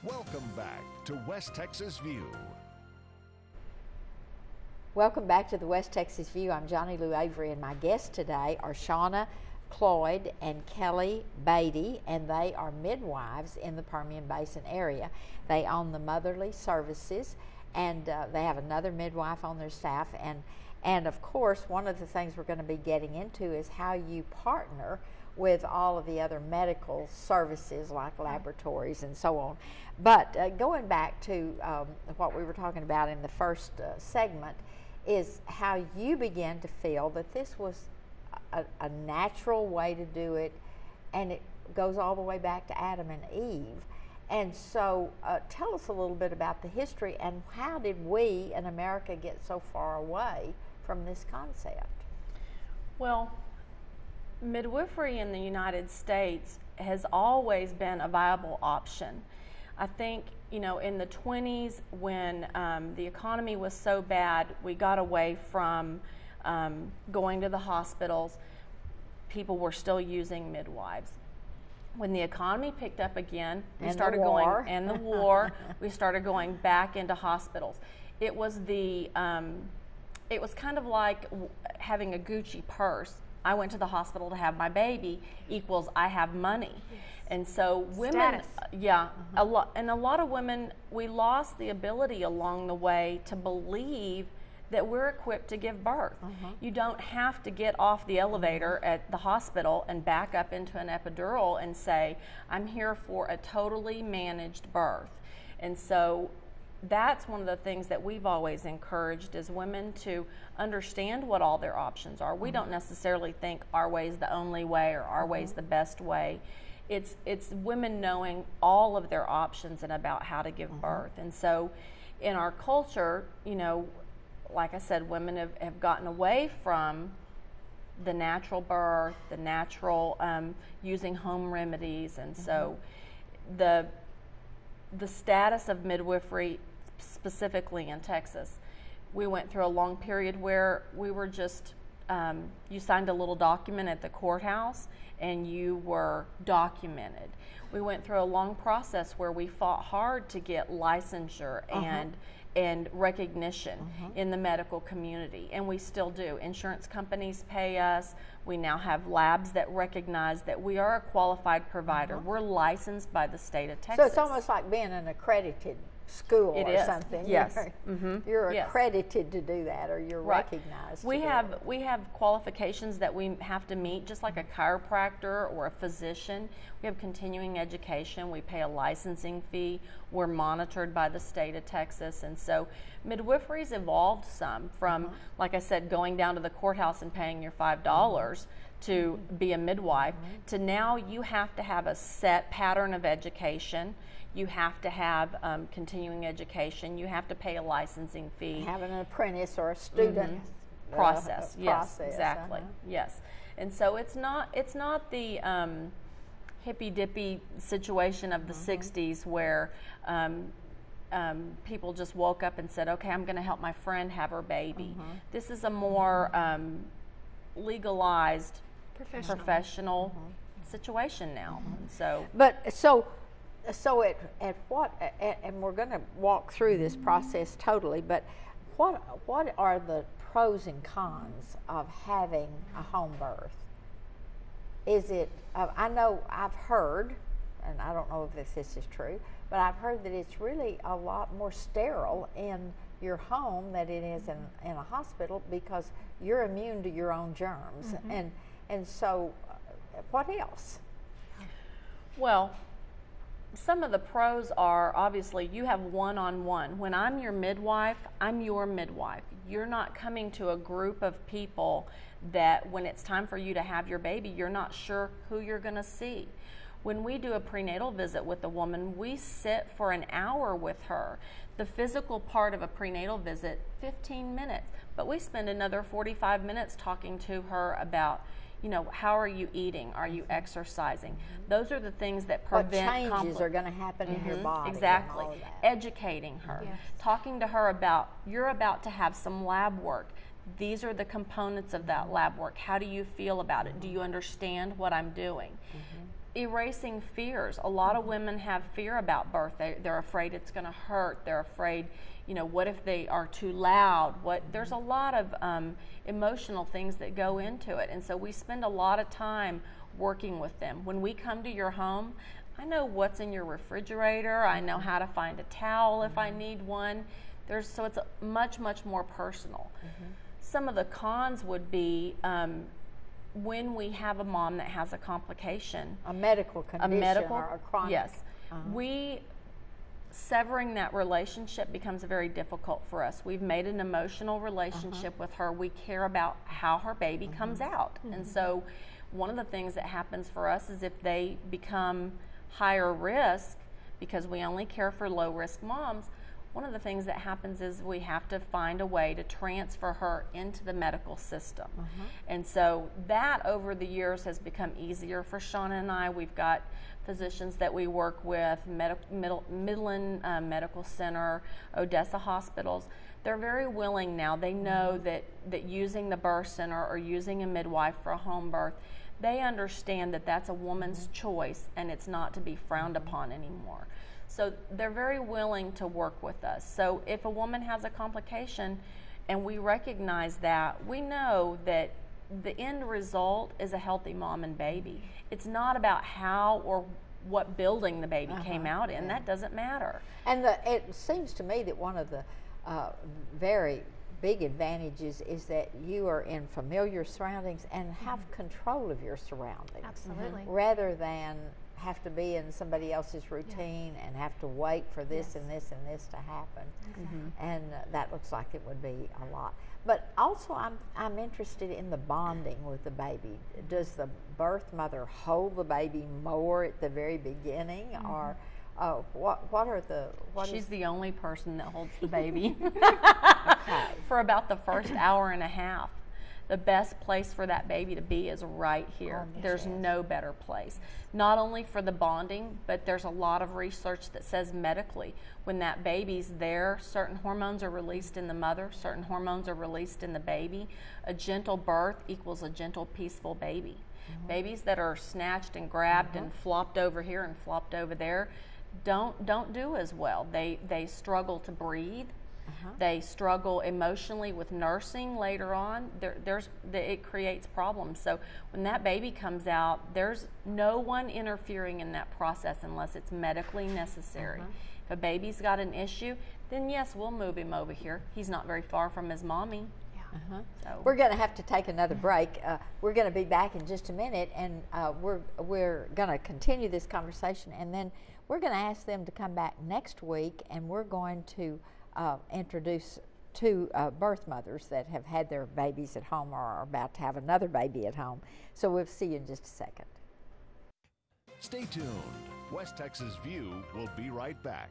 Welcome back to West Texas View. Welcome back to the West Texas View. I'm Johnny Lou Avery, and my guests today are Shauna Cloyd and Kelly Beatty, and they are midwives in the Permian Basin area. They own the Motherly Services, and they have another midwife on their staff. And of course, one of the things we're going to be getting into is how you partner with all of the other medical services like laboratories and so on. But going back to what we were talking about in the first segment, is how you began to feel that this was a natural way to do it, and it goes all the way back to Adam and Eve. And so tell us a little bit about the history, and how did we in America get so far away from this concept? Well, midwifery in the United States has always been a viable option. I think, you know, in the 20s when the economy was so bad, we got away from going to the hospitals. People were still using midwives. When the economy picked up again, we started going, and the war, we started going back into hospitals. It was the, it was kind of like having a Gucci purse. I went to the hospital to have my baby equals I have money. And so women, a lot of women, we lost the ability along the way to believe that we're equipped to give birth. You don't have to get off the elevator at the hospital and back up into an epidural and say, I'm here for a totally managed birth. And so that's one of the things that we've always encouraged is women to understand what all their options are. We don't necessarily think our way is the only way or our way is the best way. It's women knowing all of their options and about how to give birth. And so in our culture, you know, like I said, women have gotten away from the natural birth, the natural using home remedies. And so the status of midwifery, specifically in Texas, we went through a long period where we were just, you signed a little document at the courthouse and you were documented. We went through a long process where we fought hard to get licensure and recognition in the medical community, and we still do. Insurance companies pay us. We now have labs that recognize that we are a qualified provider. We're licensed by the state of Texas. So it's almost like being an accredited school or something. Yes. You're accredited to do that, or you're recognized. We have qualifications that we have to meet, just like a chiropractor or a physician. We have continuing education. We pay a licensing fee. We're monitored by the state of Texas. And so midwifery's evolved some from, like I said, going down to the courthouse and paying your $5 to be a midwife, to now you have to have a set pattern of education. You have to have continuing education. You have to pay a licensing fee. Have an apprentice or a student process. Yes, exactly. Yes, and so it's not the hippy dippy situation of the '60s where people just woke up and said, "Okay, I'm going to help my friend have her baby." This is a more legalized, professional situation now. So, So at what, and we're going to walk through this process totally, but what are the pros and cons of having a home birth? Is it, I know I've heard, and I don't know if this is true, but I've heard that it's really a lot more sterile in your home than it is in a hospital, because you're immune to your own germs. And so what else? Well, some of the pros are, obviously, you have one-on-one. When I'm your midwife, I'm your midwife. You're not coming to a group of people that when it's time for you to have your baby, you're not sure who you're going to see. When we do a prenatal visit with a woman, we sit for an hour with her. The physical part of a prenatal visit, 15 minutes, but we spend another 45 minutes talking to her about, you know, how are you eating? Are you exercising? Those are the things that prevent what changes are going to happen in your body. Exactly. Educating her, talking to her about, you're about to have some lab work. These are the components of that lab work. How do you feel about it? Do you understand what I'm doing? erasing fears. A lot of women have fear about birth. They're afraid it's going to hurt. They're afraid, you know, what if they are too loud? There's a lot of emotional things that go into it. And so we spend a lot of time working with them. When we come to your home, I know what's in your refrigerator. I know how to find a towel if I need one. So it's much, much more personal. Some of the cons would be when we have a mom that has a complication, a medical condition, or a chronic. Yes, severing that relationship becomes very difficult for us. We've made an emotional relationship with her. We care about how her baby comes out, and so one of the things that happens for us is if they become higher risk, because we only care for low risk moms, one of the things that happens is we have to find a way to transfer her into the medical system. And so that over the years has become easier for Shauna and I. We've got physicians that we work with, Midland Medical Center, Odessa hospitals. They're very willing now. They know that using the birth center or using a midwife for a home birth, they understand that that's a woman's choice and it's not to be frowned upon anymore. So they're very willing to work with us. So if a woman has a complication and we recognize that, we know that the end result is a healthy mom and baby. It's not about how or what building the baby came out in. That doesn't matter. And it seems to me that one of the very big advantages is that you are in familiar surroundings and have control of your surroundings. Absolutely. Rather than have to be in somebody else's routine and have to wait for this and this and this to happen. And that looks like it would be a lot. But also I'm interested in the bonding with the baby. Does the birth mother hold the baby more at the very beginning, or what are the... She's the only person that holds the baby for about the first hour and a half. The best place for that baby to be is right here. There's no better place. Not only for the bonding, but there's a lot of research that says medically, when that baby's there, certain hormones are released in the mother, certain hormones are released in the baby. A gentle birth equals a gentle, peaceful baby. Babies that are snatched and grabbed and flopped over here and flopped over there don't do as well. They struggle to breathe. They struggle emotionally with nursing later on. It creates problems. So when that baby comes out, there's no one interfering in that process unless it's medically necessary. If a baby's got an issue, then yes, we'll move him over here. He's not very far from his mommy. So. We're going to have to take another break. We're going to be back in just a minute, and we're going to continue this conversation, and then we're going to ask them to come back next week, and we're going to introduce two birth mothers that have had their babies at home or are about to have another baby at home. So we'll see you in just a second. Stay tuned. West Texas View will be right back.